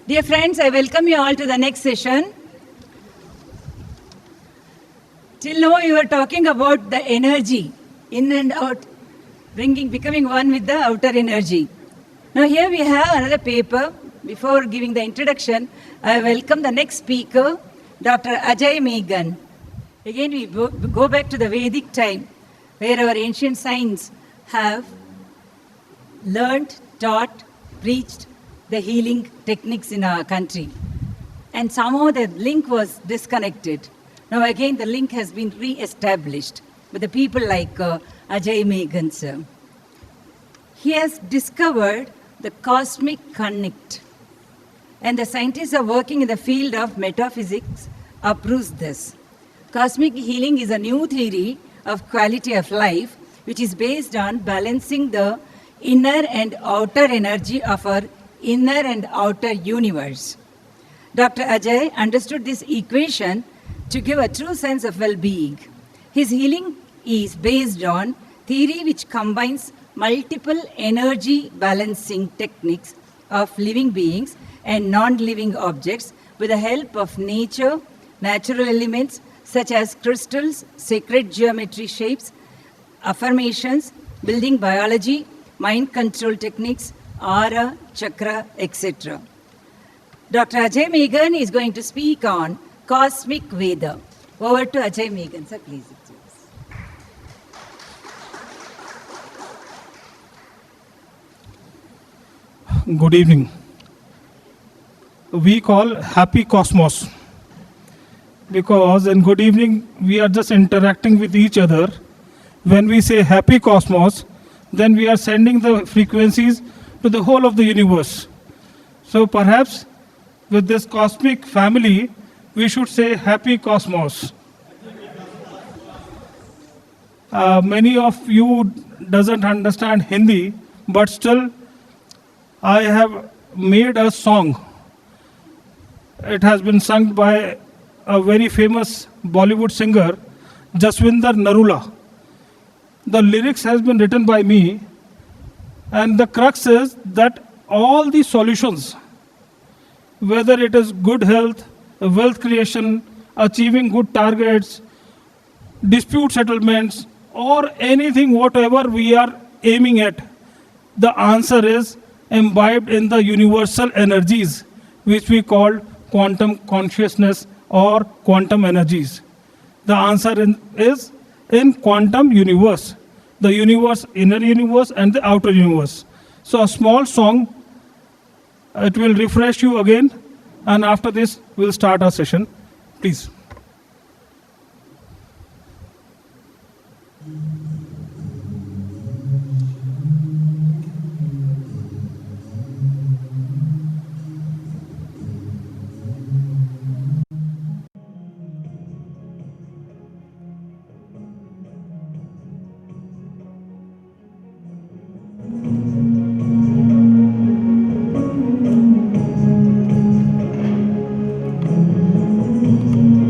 Dear friends, I welcome you all to the next session. Till now you were talking about the energy, in and out, becoming one with the outer energy. Now here we have another paper. Before giving the introduction, I welcome the next speaker, Dr. Ajay Meghan. Again we go back to the Vedic time, where our ancient science have learned, taught, preached the healing techniques in our country. And somehow the link was disconnected. Now again the link has been re-established with the people like Ajay Meghan sir. He has discovered the cosmic connect. And the scientists are working in the field of metaphysics approves this. Cosmic healing is a new theory of quality of life which is based on balancing the inner and outer energy of our inner and outer universe. Dr. Ajay understood this equation to give a true sense of well-being. His healing is based on theory which combines multiple energy balancing techniques of living beings and non-living objects with the help of nature, natural elements such as crystals, sacred geometry shapes, affirmations, building biology, mind control techniques, aura, chakra, etc. Dr. Ajay Meghan is going to speak on cosmic Veda. Over to Ajay Meghan, sir, please. Good evening. We call happy cosmos because in good evening we are just interacting with each other. When we say happy cosmos, then we are sending the frequencies to the whole of the universe. So perhaps with this cosmic family, we should say happy cosmos. Many of you doesn't understand Hindi, but still I have made a song. It has been sung by a very famous Bollywood singer, Jaswinder Narula. The lyrics has been written by me, and the crux is that all the solutions, whether it is good health, wealth creation, achieving good targets, dispute settlements, or anything whatever we are aiming at, the answer is imbibed in the universal energies which we call quantum consciousness or quantum energies. The answer is in quantum universe, the universe, inner universe and the outer universe. So a small song, it will refresh you again, and after this we'll start our session. Please.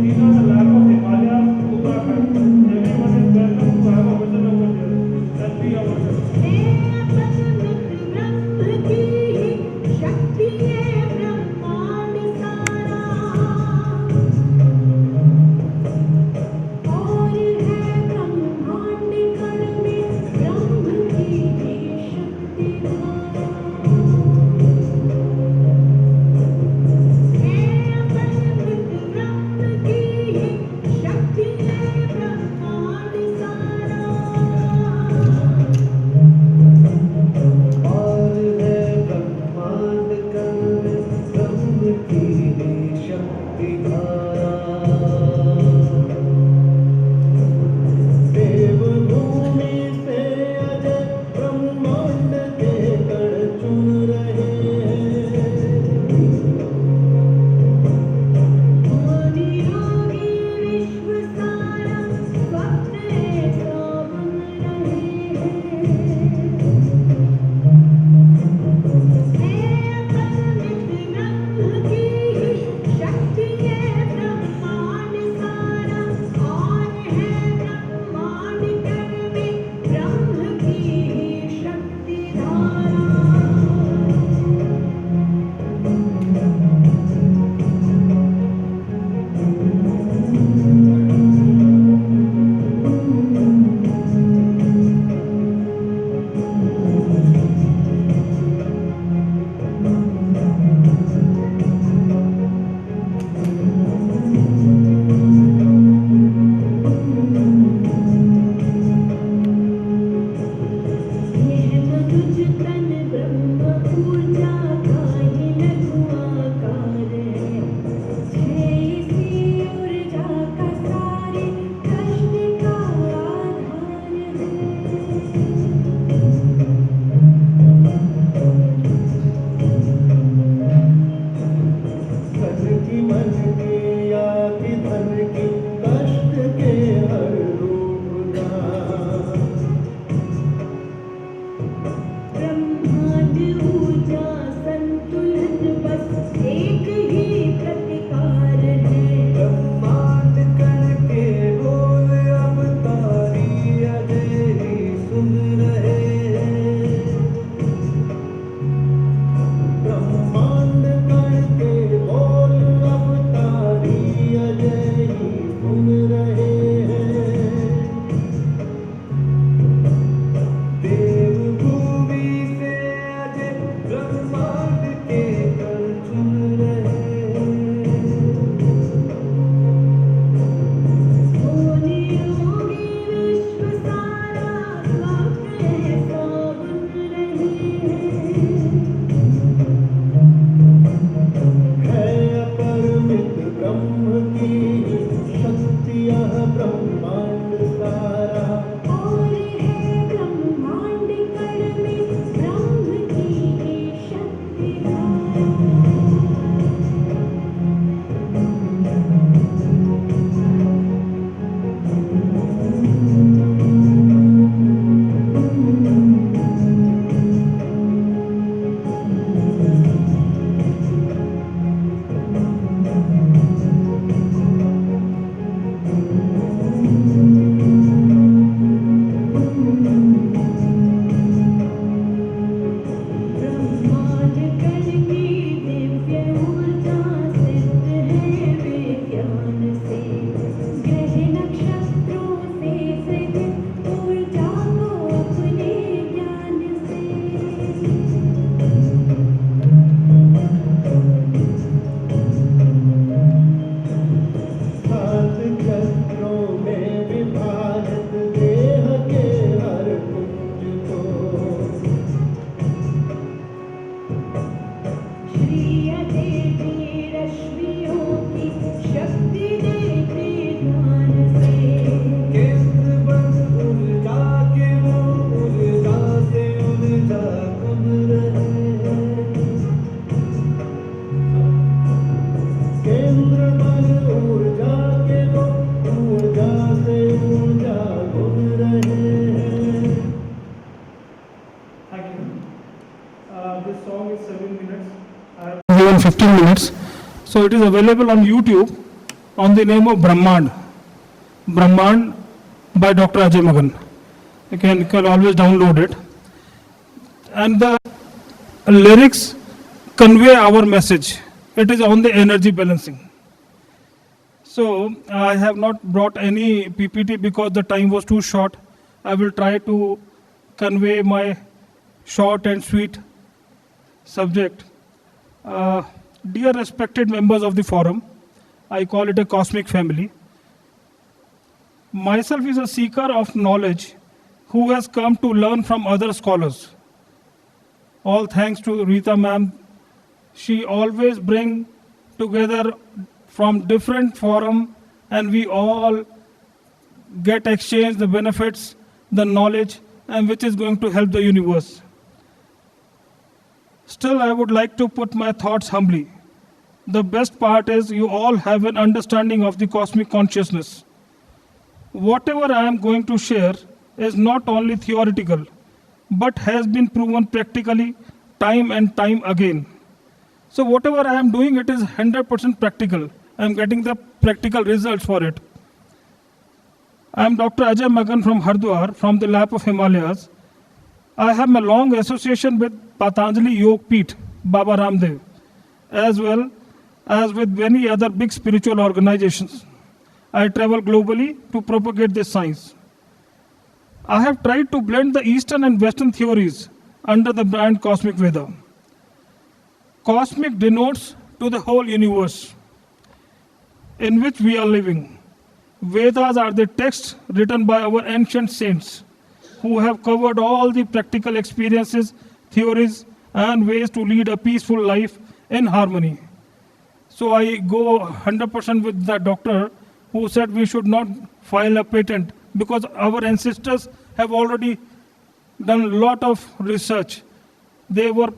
These are the land of Himalayas, Uttarakhand. Everyone is welcome to have a visit. 15 minutes. So it is available on YouTube on the name of Brahmand. Brahmand by Dr. Ajay Magan. You can always download it. And the lyrics convey our message. It is on the energy balancing. So I have not brought any PPT because the time was too short. I will try to convey my short and sweet subject. Dear respected members of the forum, I call it a cosmic family. Myself is a seeker of knowledge who has come to learn from other scholars. All thanks to Rita ma'am. She always bring together from different forum and we all get exchange the benefits, the knowledge, and which is going to help the universe. Still, I would like to put my thoughts humbly. The best part is you all have an understanding of the cosmic consciousness. Whatever I am going to share is not only theoretical, but has been proven practically time and time again. So whatever I am doing, it is 100% practical. I am getting the practical results for it. I am Dr. Ajay Magan from Hardwar, from the lap of Himalayas. I have a long association with Patanjali Yog Peeth, Baba Ramdev, as well as with many other big spiritual organizations. I travel globally to propagate this science. I have tried to blend the Eastern and Western theories under the brand Cosmic Veda. Cosmic denotes to the whole universe in which we are living. Vedas are the texts written by our ancient saints who have covered all the practical experiences, theories, and ways to lead a peaceful life in harmony. So I go 100% with the doctor who said we should not file a patent because our ancestors have already done a lot of research. They were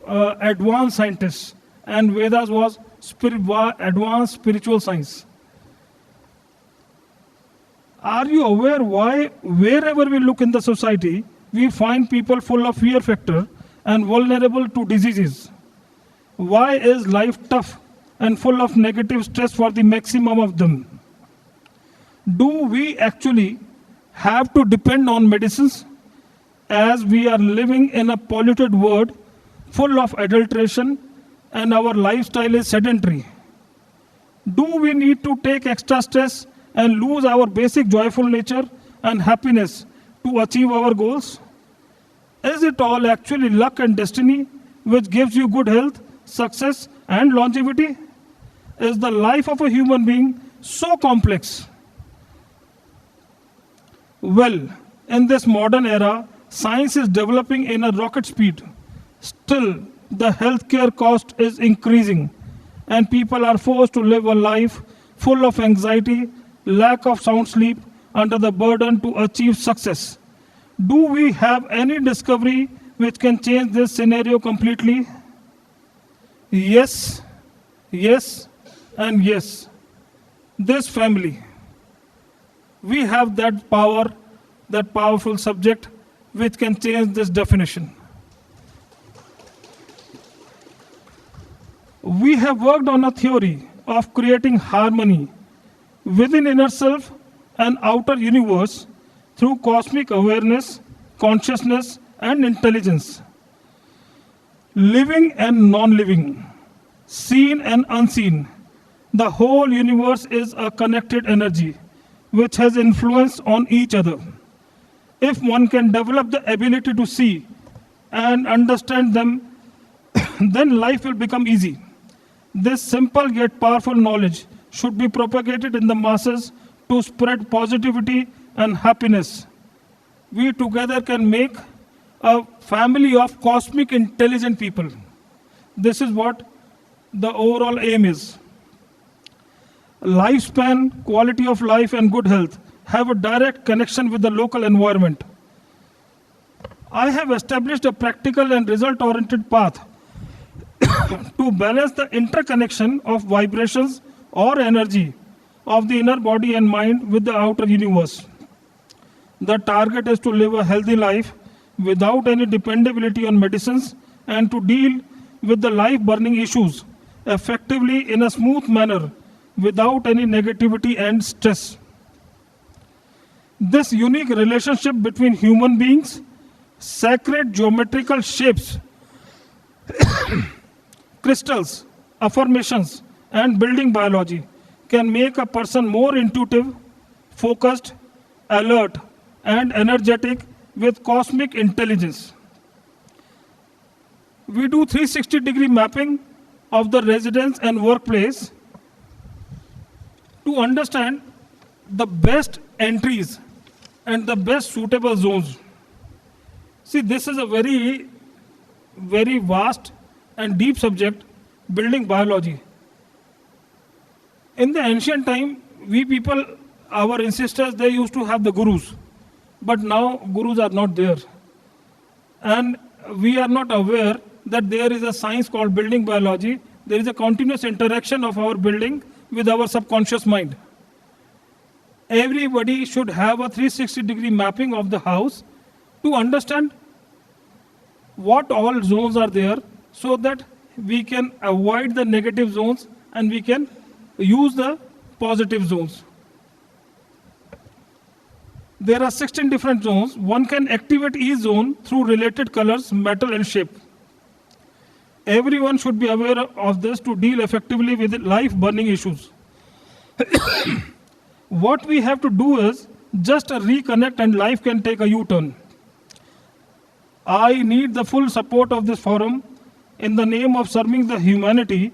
advanced scientists, and Vedas was advanced spiritual science. Are you aware why wherever we look in the society, we find people full of fear factor and vulnerable to diseases? Why is life tough and full of negative stress for the maximum of them? Do we actually have to depend on medicines as we are living in a polluted world full of adulteration and our lifestyle is sedentary? Do we need to take extra stress and lose our basic joyful nature and happiness to achieve our goals? Is it all actually luck and destiny which gives you good health, success, and longevity? Is the life of a human being so complex? Well, in this modern era, science is developing in a rocket speed. Still, the healthcare cost is increasing, and people are forced to live a life full of anxiety, lack of sound sleep, under the burden to achieve success. Do we have any discovery which can change this scenario completely? Yes, yes, and yes. This family, we have that power, that powerful subject which can change this definition. We have worked on a theory of creating harmony within inner self and outer universe through cosmic awareness, consciousness, and intelligence. Living and non-living, seen and unseen, the whole universe is a connected energy which has influence on each other. If one can develop the ability to see and understand them, then life will become easy. This simple yet powerful knowledge should be propagated in the masses to spread positivity and happiness. We together can make a family of cosmic intelligent people. This is what the overall aim is. Lifespan, quality of life, and good health have a direct connection with the local environment. I have established a practical and result-oriented path to balance the interconnection of vibrations or energy of the inner body and mind with the outer universe. The target is to live a healthy life without any dependability on medicines and to deal with the life burning issues effectively in a smooth manner without any negativity and stress. This unique relationship between human beings, sacred geometrical shapes, crystals, affirmations, and building biology can make a person more intuitive, focused, alert, and energetic with cosmic intelligence. We do 360-degree mapping of the residence and workplace to understand the best entries and the best suitable zones. See, this is a very, very vast and deep subject, building biology. In the ancient time, we people, our ancestors, they used to have the gurus. But now gurus are not there. And we are not aware that there is a science called building biology. There is a continuous interaction of our building with our subconscious mind. Everybody should have a 360-degree mapping of the house to understand what all zones are there so that we can avoid the negative zones and we can use the positive zones. There are 16 different zones. One can activate each zone through related colors, metal, and shape. Everyone should be aware of this to deal effectively with life-burning issues. What we have to do is just reconnect and life can take a U-turn. I need the full support of this forum. In the name of serving the humanity,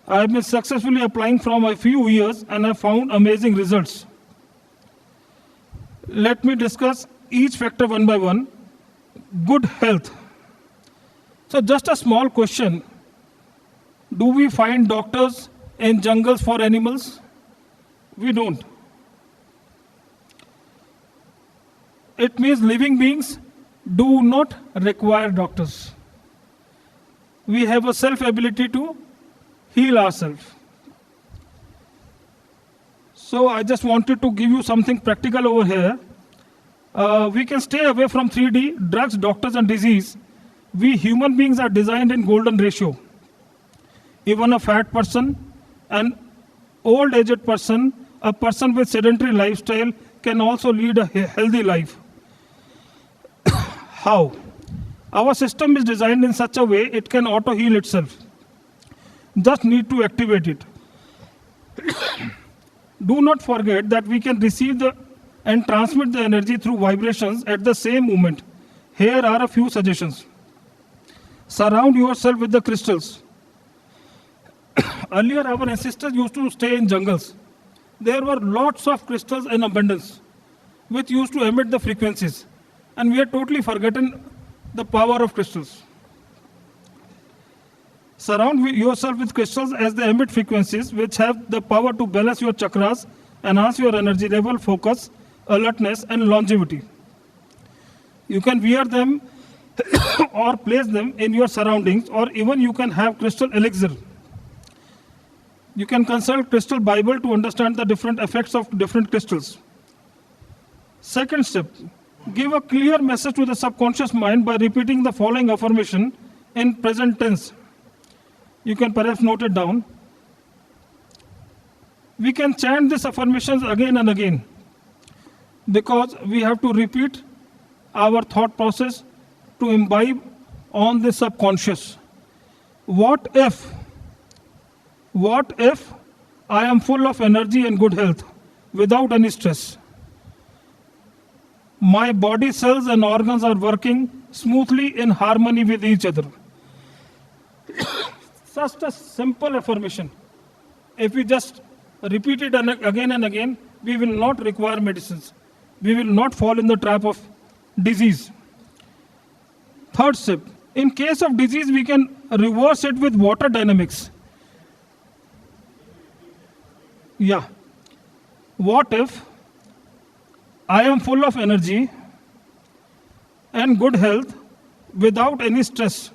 I have been successfully applying from a few years and have found amazing results. Let me discuss each factor one by one. Good health. So just a small question. Do we find doctors in jungles for animals? We don't. It means living beings do not require doctors. We have a self-ability to heal ourselves. So I just wanted to give you something practical over here. We can stay away from 3D, drugs, doctors, and disease. We human beings are designed in golden ratio. Even a fat person, an old-aged person, a person with sedentary lifestyle can also lead a healthy life. How? Our system is designed in such a way it can auto-heal itself. Just need to activate it. Do not forget that we can receive and transmit the energy through vibrations at the same moment. Here are a few suggestions. Surround yourself with the crystals. Earlier, our ancestors used to stay in jungles. There were lots of crystals in abundance, which used to emit the frequencies. And we had totally forgotten the power of crystals. Surround yourself with crystals as they emit frequencies which have the power to balance your chakras, enhance your energy level, focus, alertness, and longevity. You can wear them or place them in your surroundings, or even you can have crystal elixir. You can consult Crystal Bible to understand the different effects of different crystals. Second step, give a clear message to the subconscious mind by repeating the following affirmation in present tense. You can perhaps note it down. We can chant these affirmations again and again because we have to repeat our thought process to imbibe on the subconscious. What if I am full of energy and good health without any stress? My body cells and organs are working smoothly in harmony with each other. Such a simple affirmation. If we just repeat it again and again, we will not require medicines. We will not fall in the trap of disease. Third step, in case of disease, we can reverse it with water dynamics. Yeah. What if I am full of energy and good health without any stress?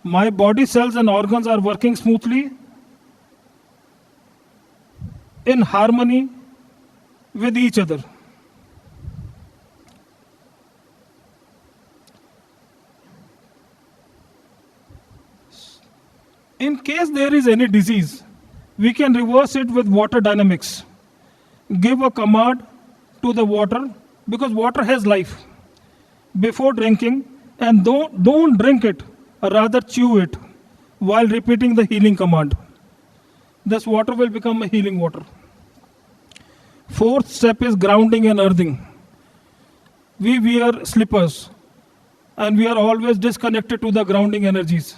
My body cells and organs are working smoothly in harmony with each other. In case there is any disease, we can reverse it with water dynamics. Give a command to the water, because water has life, before drinking, and don't drink it, rather chew it while repeating the healing command. This water will become a healing water. Fourth step is grounding and earthing. We wear slippers and we are always disconnected to the grounding energies.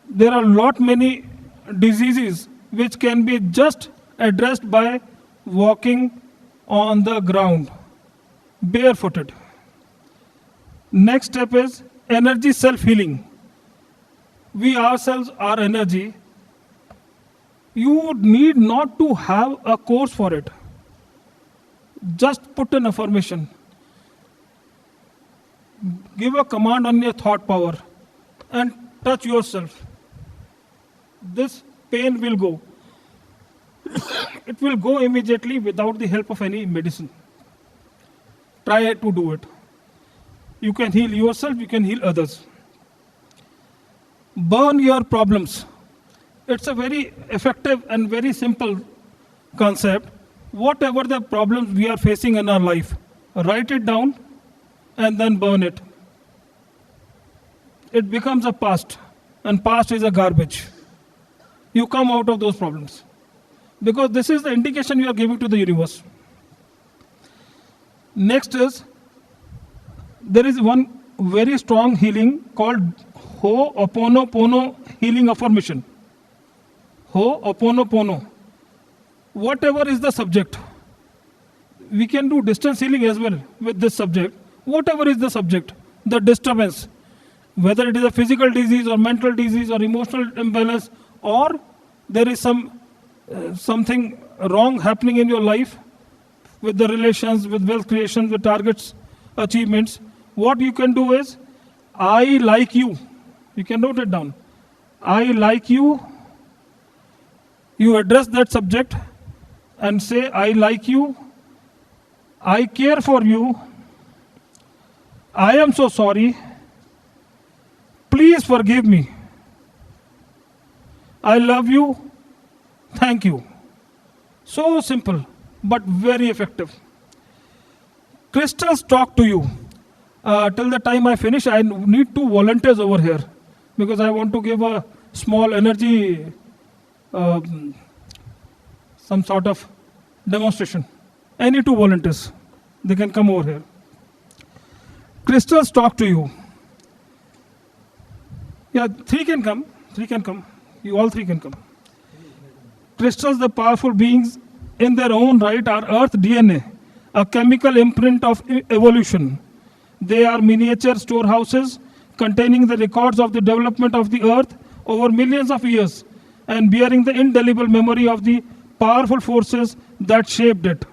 There are many diseases which can be just addressed by walking on the ground, barefooted. Next step is energy self-healing. We ourselves are energy. You need not to have a course for it. Just put an affirmation. Give a command on your thought power and touch yourself. This pain will go. It will go immediately without the help of any medicine. Try to do it. You can heal yourself, you can heal others. Burn your problems. It's a very effective and very simple concept. Whatever the problems we are facing in our life, write it down and then burn it. It becomes a past, and past is a garbage. You come out of those problems, because this is the indication you are giving to the universe. Next is, there is one very strong healing called Ho'oponopono healing affirmation. Ho'oponopono. Whatever is the subject, we can do distance healing as well with this subject. Whatever is the subject, the disturbance, whether it is a physical disease or mental disease or emotional imbalance, or there is something wrong happening in your life with the relations, with wealth creation, with targets, achievements, what you can do is, I like you. You can note it down. I like you. You address that subject and say, I like you. I care for you. I am so sorry. Please forgive me. I love you. Thank you. So simple, but very effective. Crystals talk to you. Till the time I finish, I need 2 volunteers over here, because I want to give a small energy, some sort of demonstration. Any 2 volunteers, they can come over here. Crystals talk to you. Yeah, 3 can come. 3 can come. You all 3 can come. Crystals, the powerful beings in their own right, are Earth DNA, a chemical imprint of evolution. They are miniature storehouses containing the records of the development of the Earth over millions of years and bearing the indelible memory of the powerful forces that shaped it.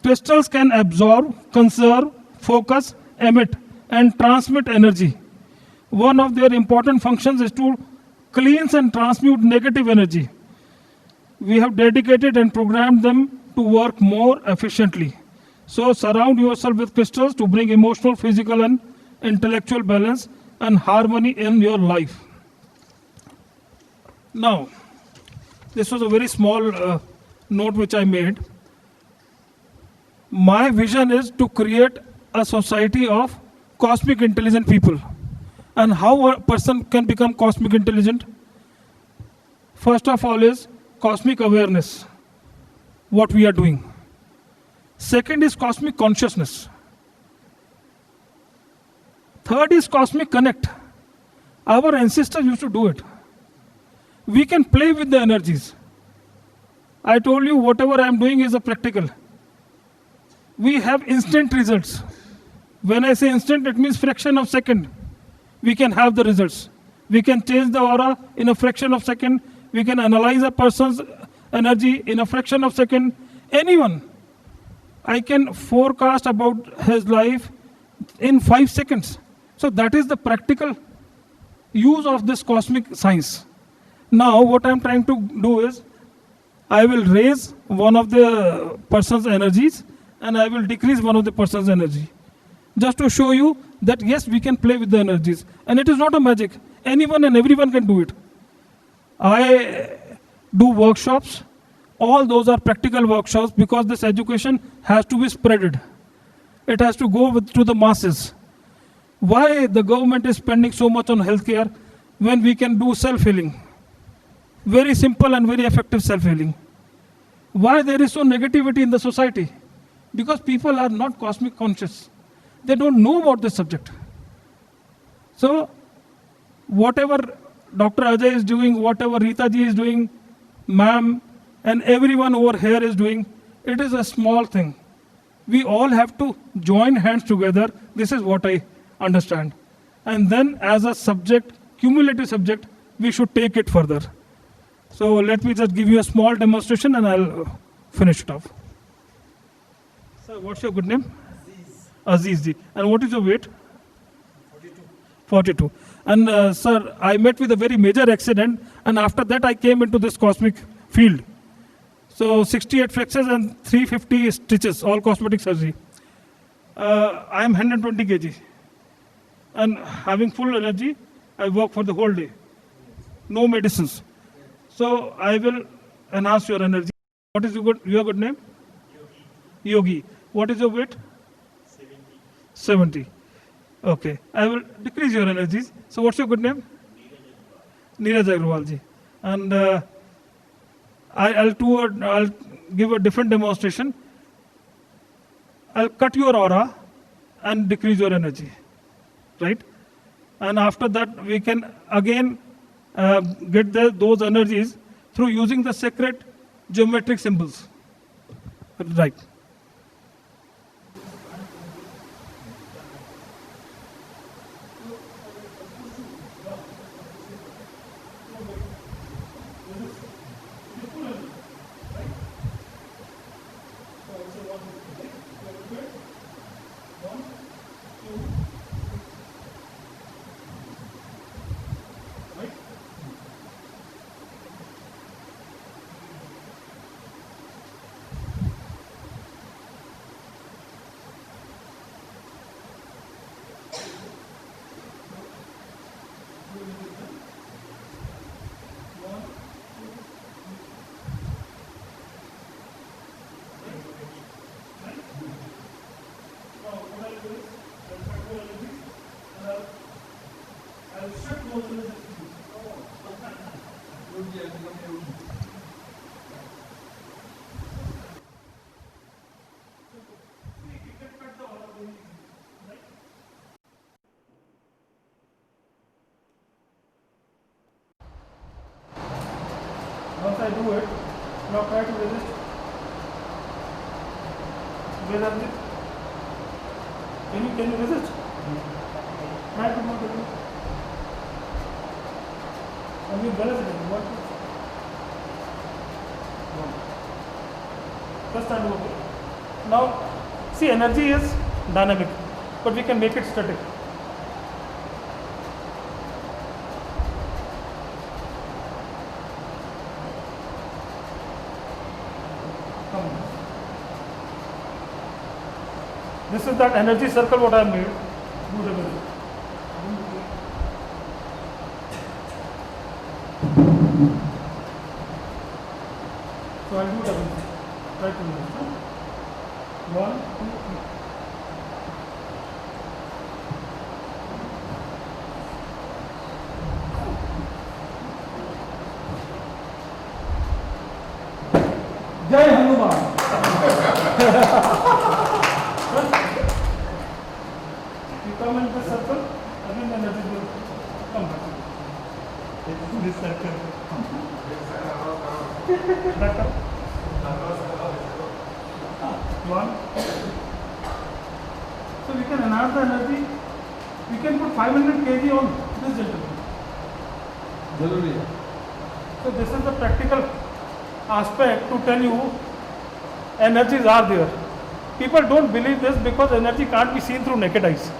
Crystals can absorb, conserve, focus, emit, and transmit energy. One of their important functions is to cleanse and transmute negative energy. We have dedicated and programmed them to work more efficiently. So surround yourself with crystals to bring emotional, physical, and intellectual balance and harmony in your life. Now, this was a very small note which I made. My vision is to create a society of cosmic intelligent people. And how a person can become cosmic intelligent? First of all is cosmic awareness, what we are doing. Second is cosmic consciousness. Third is cosmic connect. Our ancestors used to do it. We can play with the energies. I told you whatever I am doing is a practical. We have instant results. When I say instant, it means fraction of second. We can have the results. We can change the aura in a fraction of second. We can analyze a person's energy in a fraction of second. Anyone. I can forecast about his life in 5 seconds. So that is the practical use of this cosmic science. Now what I am trying to do is, I will raise one of the person's energies and I will decrease one of the person's energy. Just to show you that yes, we can play with the energies. And it is not a magic. anyone and everyone can do it. I do workshops. All those are practical workshops because this education has to be spreaded. It has to go to the masses. Why the government is spending so much on healthcare when we can do self-healing? Very simple and very effective self-healing. Why there is so negativity in the society? Because people are not cosmic conscious. They don't know about this subject. So, whatever Dr. Ajay is doing, whatever Rita ji is doing, ma'am, and everyone over here is doing, it is a small thing. We all have to join hands together. This is what I understand. And then as a subject, cumulative subject, we should take it further. So let me just give you a small demonstration and I'll finish it off. Sir, what's your good name? Aziz ji. And what is your weight? 42. And sir, I met with a very major accident and after that I came into this cosmic field. So 68 flexes and 350 stitches, all cosmetic surgery. I am 120 kg. And having full energy, I work for the whole day. No medicines. So I will enhance your energy. What is your good name? Yogi. What is your weight? 70. Okay. I will decrease your energies. So what's your good name? Neeraj Agrawal ji. And I'll give a different demonstration. I'll cut your aura and decrease your energy. Right? And after that, we can again get those energies through using the sacred geometric symbols. Right. Once I do it, now try to resist. Where are they? Can you resist? Try to not resist. I mean, balance it. What? First I do okay. Now, see, energy is dynamic, but we can make it static. This is that energy circle what I have made. Do the energy. So I'll do the energy. Try to do this. 1, 2, 3. Jai Hanuman. You come in this circle, again the energy will come back. This circle. Back up. 1. So we can enhance the energy. We can put 500 kg on this gentleman. So this is the practical aspect to tell you energies are there. People don't believe this because energy can't be seen through naked eyes.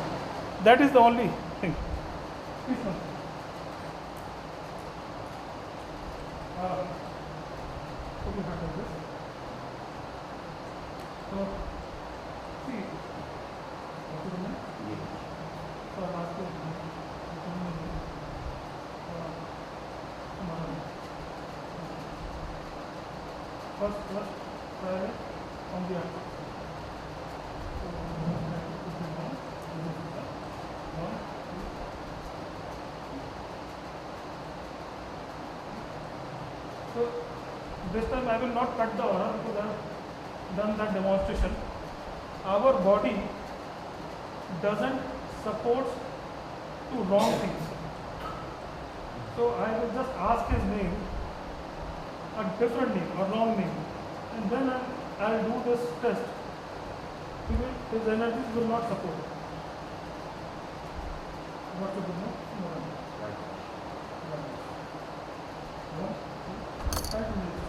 That is the only thing. Please come. Put your hand like this. So, see. What is the name? So, I'm asking. First, try it on the other. So this time I will not cut the aura because I have done that demonstration. Our body doesn't support to wrong things. So I will just ask his name, a different name, a wrong name, and then I'll do this test. His energies will not support. What to do now? Try to make it.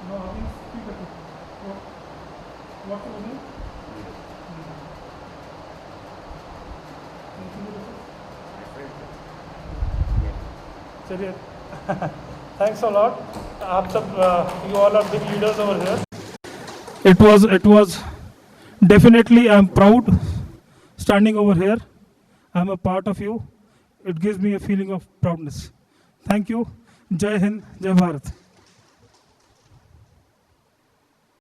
No, I mean, speak at it. What to do? चलिए thanks a lot. आप सब you all are big leaders over here. It was definitely I'm proud standing over here. I'm a part of you. It gives me a feeling of proudness. Thank you. Jai Hind, Jai Bharat.